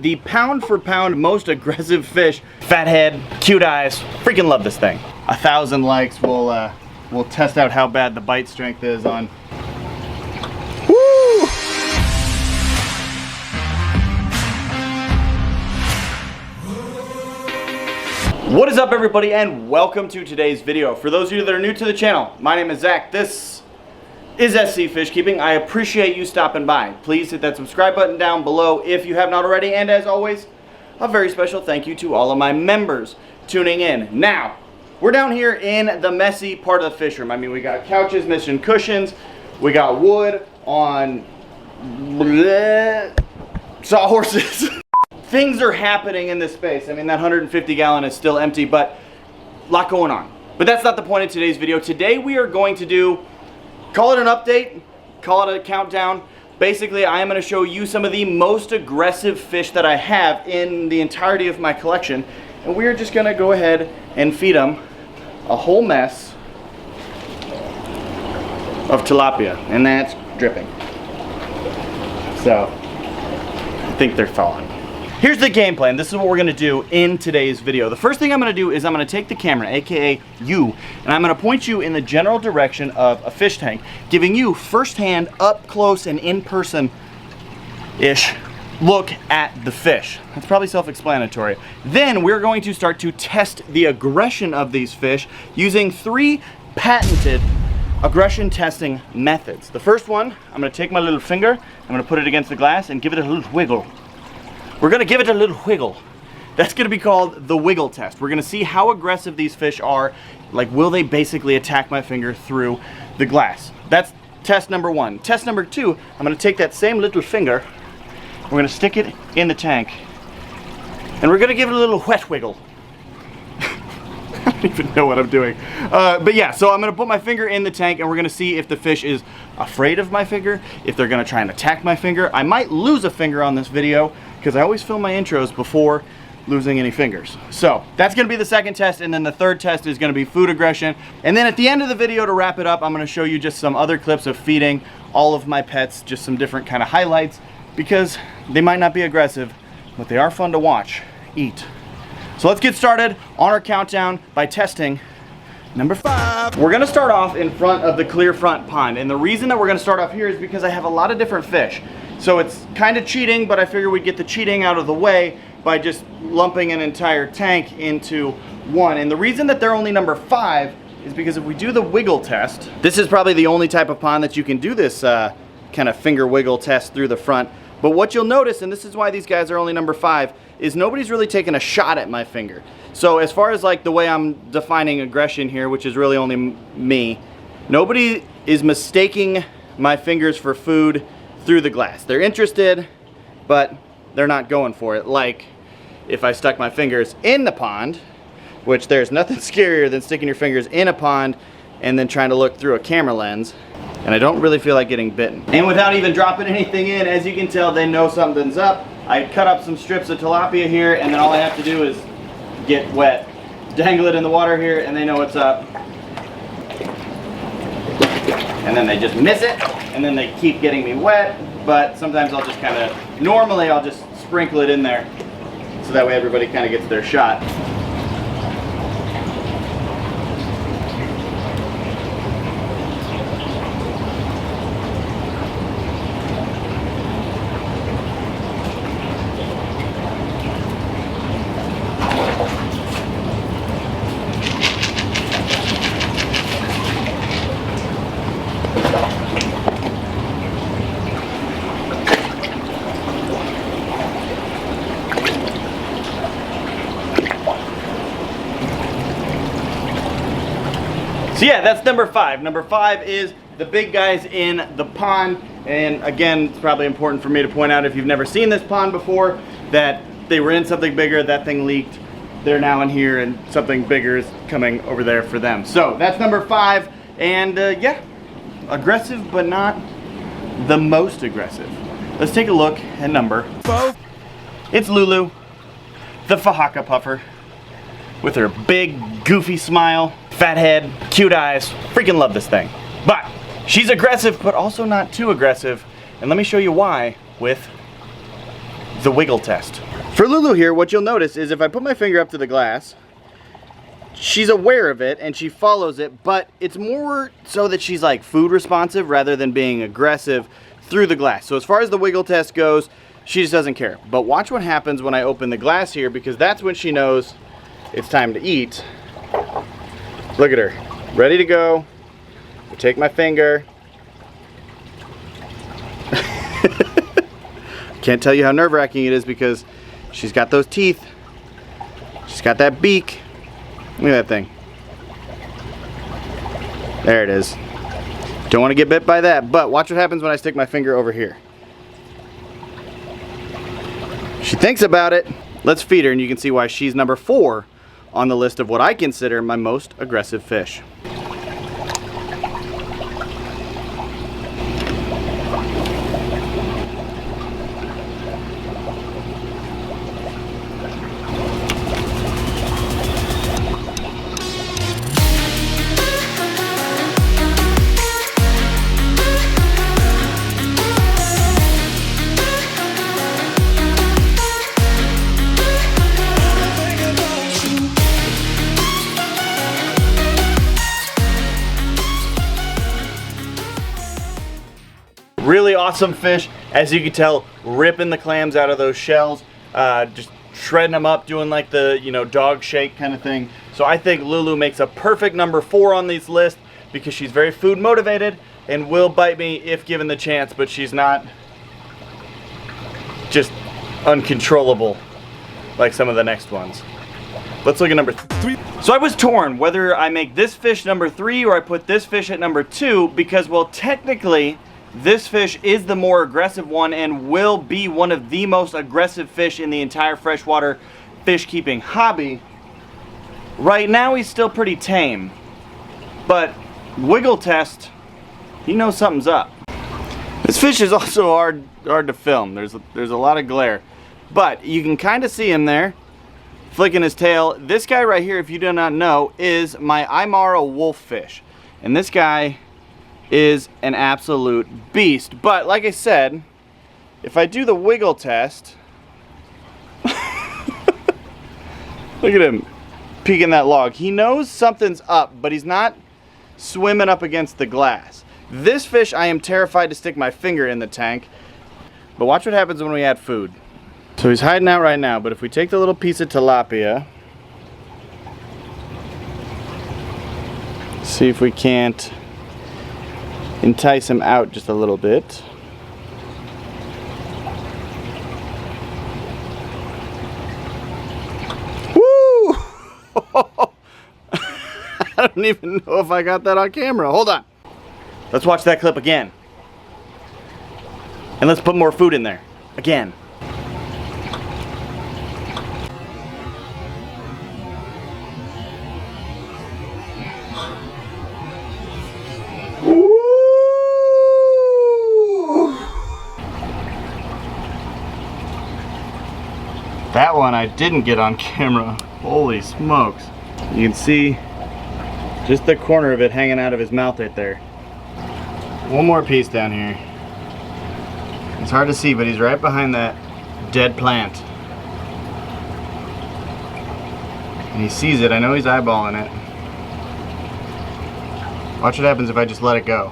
the pound for pound most aggressive fish. Fat head, cute eyes, freaking love this thing. 1,000 likes, we'll test out how bad the bite strength is on. Woo! What is up, everybody, and welcome to today's video. For those of you that are new to the channel, my name is Zach. This is SC Fish Keeping. I appreciate you stopping by. Please hit that subscribe button down below if you have not already, and as always, a very special thank you to all of my members tuning in. Now, we're down here in the messy part of the fish room. I mean, we got couches missing cushions, we got wood on sawhorses. Things are happening in this space. I mean, that 150 gallon is still empty, but a lot going on. But that's not the point of today's video. Today we are going to do, call it an update, call it a countdown. Basically, I am going to show you some of the most aggressive fish that I have in the entirety of my collection. And we are just going to go ahead and feed them a whole mess of tilapia. And that's dripping. So, I think they're thawing. Here's the game plan. This is what we're gonna do in today's video. The first thing I'm gonna do is I'm gonna take the camera, AKA you, and I'm gonna point you in the general direction of a fish tank, giving you firsthand, up close and in-person-ish look at the fish. That's probably self-explanatory. Then we're going to start to test the aggression of these fish using 3 patented aggression testing methods. The first one, I'm gonna take my little finger, I'm gonna put it against the glass and give it a little wiggle. We're gonna give it a little wiggle. That's gonna be called the wiggle test. We're gonna see how aggressive these fish are. Like, will they basically attack my finger through the glass? That's test number 1. Test number 2, I'm gonna take that same little finger, we're gonna stick it in the tank, and we're gonna give it a little wet wiggle. I don't even know what I'm doing. But yeah, so I'm gonna put my finger in the tank and we're gonna see if the fish is afraid of my finger, if they're gonna try and attack my finger. I might lose a finger on this video because I always film my intros before losing any fingers. So that's gonna be the second test, and then the third test is gonna be food aggression. And then at the end of the video, to wrap it up, I'm gonna show you just some other clips of feeding all of my pets, just some different kind of highlights, because they might not be aggressive, but they are fun to watch eat. So let's get started on our countdown by testing number 5. We're gonna start off in front of the clear front pond, and the reason that we're gonna start off here is because I have a lot of different fish. So it's kind of cheating, but I figure we'd get the cheating out of the way by just lumping an entire tank into one. And the reason that they're only number 5 is because if we do the wiggle test, this is probably the only type of pond that you can do this kind of finger wiggle test through the front. But what you'll notice, and this is why these guys are only number 5, is nobody's really taken a shot at my finger. So as far as like the way I'm defining aggression here, which is really only me, nobody is mistaking my fingers for food through the glass. They're interested, but they're not going for it. Like if I stuck my fingers in the pond, which there's nothing scarier than sticking your fingers in a pond and then trying to look through a camera lens. And I don't really feel like getting bitten. And without even dropping anything in, as you can tell, they know something's up. I cut up some strips of tilapia here, and then all I have to do is get wet. Dangle it in the water here, and they know what's up. And then they just miss it, and then they keep getting me wet, but sometimes I'll just kind of, normally I'll just sprinkle it in there, so that way everybody kind of gets their shot. So yeah, that's number 5. Number 5 is the big guys in the pond. And again, it's probably important for me to point out, if you've never seen this pond before, that they were in something bigger, that thing leaked, they're now in here, and something bigger is coming over there for them. So that's number 5, and yeah, aggressive, but not the most aggressive. Let's take a look at number 4. It's Lulu, the Fahaka puffer, with her big, goofy smile, fat head, cute eyes. Freaking love this thing. But she's aggressive, but also not too aggressive. And let me show you why with the wiggle test. For Lulu here, what you'll notice is if I put my finger up to the glass, she's aware of it and she follows it, but it's more so that she's like food responsive rather than being aggressive through the glass. So as far as the wiggle test goes, she just doesn't care. But watch what happens when I open the glass here, because that's when she knows it's time to eat. Look at her, ready to go. I take my finger. Can't tell you how nerve-wracking it is because she's got those teeth. She's got that beak. Look at that thing. There it is. Don't want to get bit by that, but watch what happens when I stick my finger over here. She thinks about it. Let's feed her and you can see why she's number 4 on the list of what I consider my most aggressive fish. Really awesome fish, as you can tell, ripping the clams out of those shells, just shredding them up, doing like the, you know, dog shake kind of thing. So I think Lulu makes a perfect number 4 on these lists because she's very food motivated and will bite me if given the chance, but she's not just uncontrollable like some of the next ones. Let's look at number 3. So I was torn whether I make this fish number 3 or I put this fish at number 2 because, well, technically this fish is the more aggressive one and will be one of the most aggressive fish in the entire freshwater fish keeping hobby. Right now he's still pretty tame, but wiggle test, you know something's up. This fish is also hard to film. There's a lot of glare, but you can kind of see him there flicking his tail. This guy right here, if you do not know, is my Imara Wolffish, and this guy is an absolute beast. But like I said, if I do the wiggle test, look at him peeking that log. He knows something's up, but he's not swimming up against the glass. This fish, I am terrified to stick my finger in the tank, but watch what happens when we add food. So he's hiding out right now, but if we take the little piece of tilapia, see if we can't entice him out just a little bit. Woo! I don't even know if I got that on camera. Hold on. Let's watch that clip again. And let's put more food in there. Again. That one I didn't get on camera. Holy smokes. You can see just the corner of it hanging out of his mouth right there. One more piece down here. It's hard to see, but he's right behind that dead plant. And he sees it. I know he's eyeballing it. Watch what happens if I just let it go.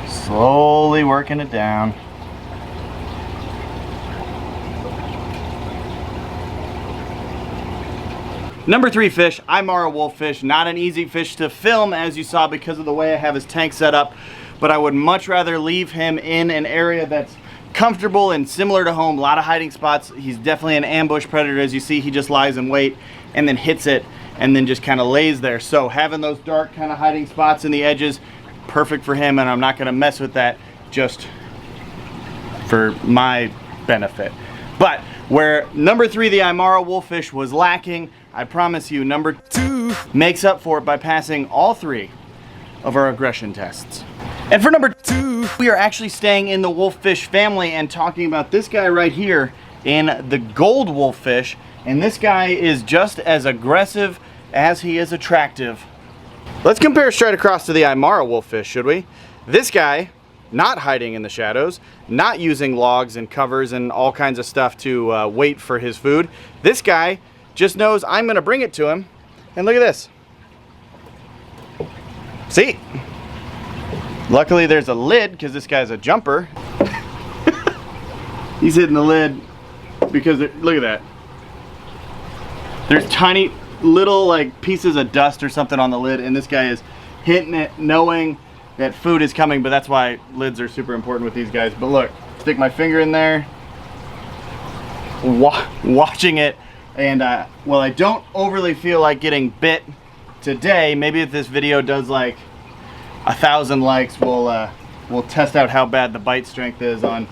Slowly working it down. Number 3 fish, Imara Wolffish. Not an easy fish to film, as you saw, because of the way I have his tank set up, but I would much rather leave him in an area that's comfortable and similar to home. A lot of hiding spots. He's definitely an ambush predator. As you see, he just lies in wait and then hits it and then just kind of lays there. So having those dark kind of hiding spots in the edges, perfect for him, and I'm not going to mess with that just for my benefit. But where number 3, the Imara Wolffish, was lacking, I promise you number 2 makes up for it by passing all 3 of our aggression tests. And for number 2, we are actually staying in the wolffish family and talking about this guy right here, in the gold wolffish, and this guy is just as aggressive as he is attractive. Let's compare straight across to the Imara wolffish, should we? This guy, not hiding in the shadows, not using logs and covers and all kinds of stuff to wait for his food. This guy just knows I'm gonna bring it to him, and look at this. See? Luckily there's a lid because this guy's a jumper. He's hitting the lid because, look at that. There's tiny little like pieces of dust or something on the lid, and this guy is hitting it knowing that food is coming, but that's why lids are super important with these guys. But look, stick my finger in there, watching it, and well, I don't overly feel like getting bit today. Maybe if this video does like 1,000 likes, we'll test out how bad the bite strength is on,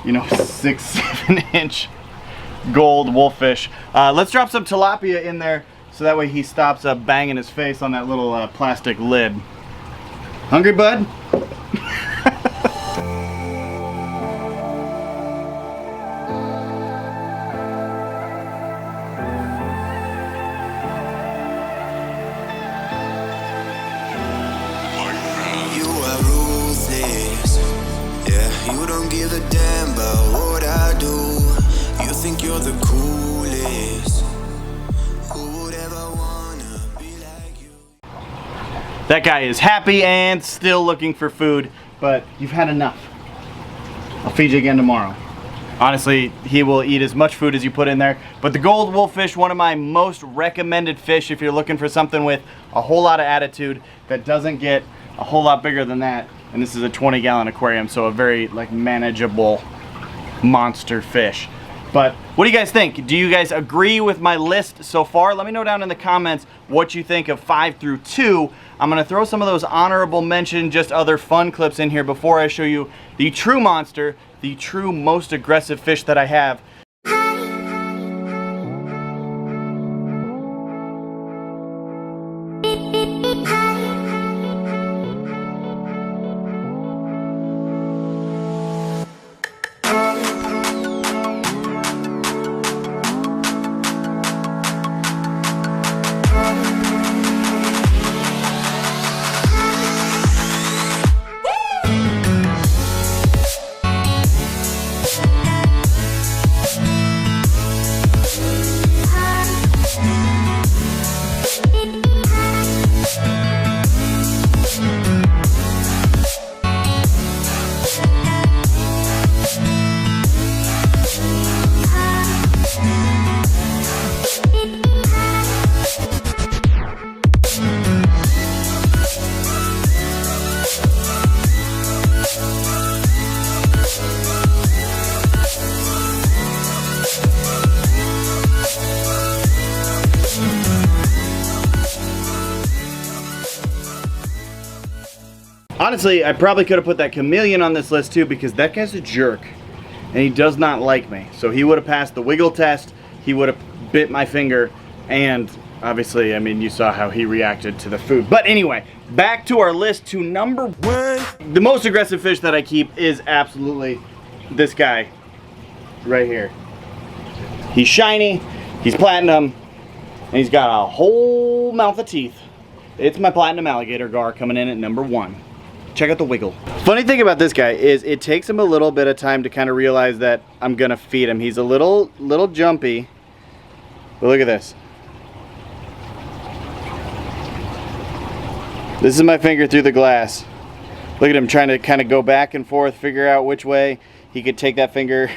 you know, 6-7 inch gold wolffish. Let's drop some tilapia in there so that way he stops banging his face on that little plastic lid. Hungry, bud? You don't give a damn about what I do. You think you're the coolest. Who would ever wanna be like you? That guy is happy and still looking for food, but you've had enough. I'll feed you again tomorrow. Honestly, he will eat as much food as you put in there. But the gold wolffish, one of my most recommended fish if you're looking for something with a whole lot of attitude that doesn't get a whole lot bigger than that. And this is a 20-gallon aquarium, so a very like manageable monster fish. But what do you guys think? Do you guys agree with my list so far? Let me know down in the comments what you think of 5 through 2. I'm gonna throw some of those honorable mention, just other fun clips in here before I show you the true monster, the true most aggressive fish that I have. Honestly, I probably could have put that chameleon on this list too, because that guy's a jerk and he does not like me. So he would have passed the wiggle test, he would have bit my finger, and obviously, I mean, you saw how he reacted to the food. But anyway, back to our list to number 1. The most aggressive fish that I keep is absolutely this guy right here. He's shiny, he's platinum, and he's got a whole mouth of teeth. It's my platinum alligator gar coming in at number 1. Check out the wiggle. Funny thing about this guy is it takes him a little bit of time to kind of realize that I'm gonna feed him. He's a little jumpy, but look at this. This is my finger through the glass. Look at him trying to kind of go back and forth, figure out which way he could take that finger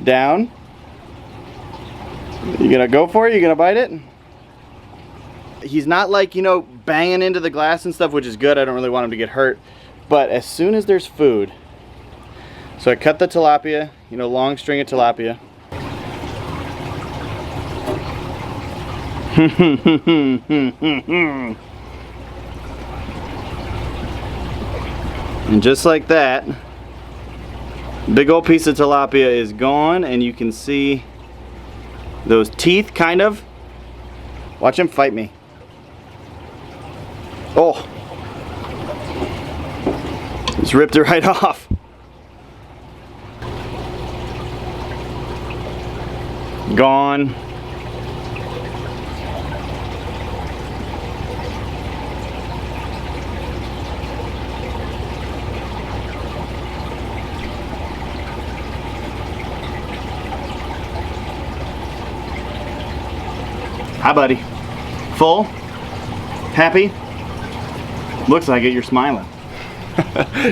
down. You gonna go for it? You gonna bite it? He's not like, you know, banging into the glass and stuff, which is good. I don't really want him to get hurt. But as soon as there's food, so I cut the tilapia, you know, long string of tilapia. And just like that, big old piece of tilapia is gone, and you can see those teeth, kind of. Watch him fight me. Oh, just ripped it right off. Gone. Hi, buddy. Full? Happy? Looks like it, you're smiling.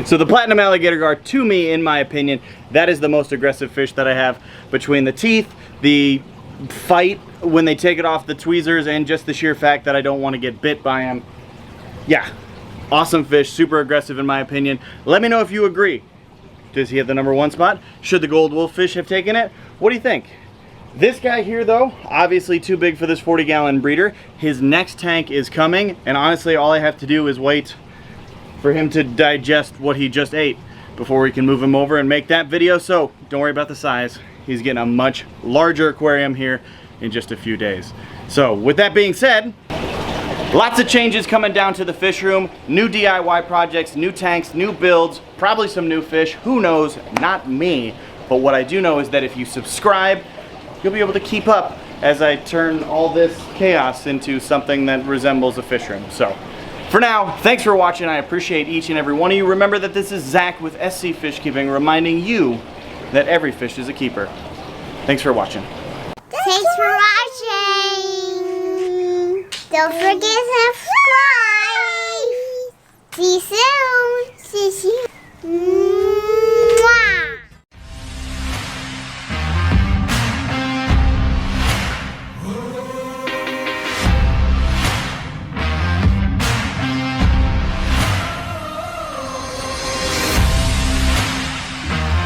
So the Platinum Alligator Gar, to me, in my opinion, that is the most aggressive fish that I have. Between the teeth, the fight when they take it off the tweezers, and just the sheer fact that I don't want to get bit by him. Yeah, awesome fish, super aggressive in my opinion. Let me know if you agree. Does he have the #1 spot? Should the Gold Wolffish have taken it? What do you think? This guy here though, obviously too big for this 40-gallon breeder. His next tank is coming, and honestly all I have to do is wait for him to digest what he just ate before we can move him over and make that video. So don't worry about the size. He's getting a much larger aquarium here in just a few days. So with that being said, lots of changes coming down to the fish room. New DIY projects, new tanks, new builds, probably some new fish. Who knows? Not me. But what I do know is that if you subscribe, you'll be able to keep up as I turn all this chaos into something that resembles a fish room. So for now, thanks for watching. I appreciate each and every one of you. Remember that this is Zach with SC Fish Keeping, reminding you that every fish is a keeper. Thanks for watching. Thanks for watching. Don't forget to subscribe. See you soon. See you soon.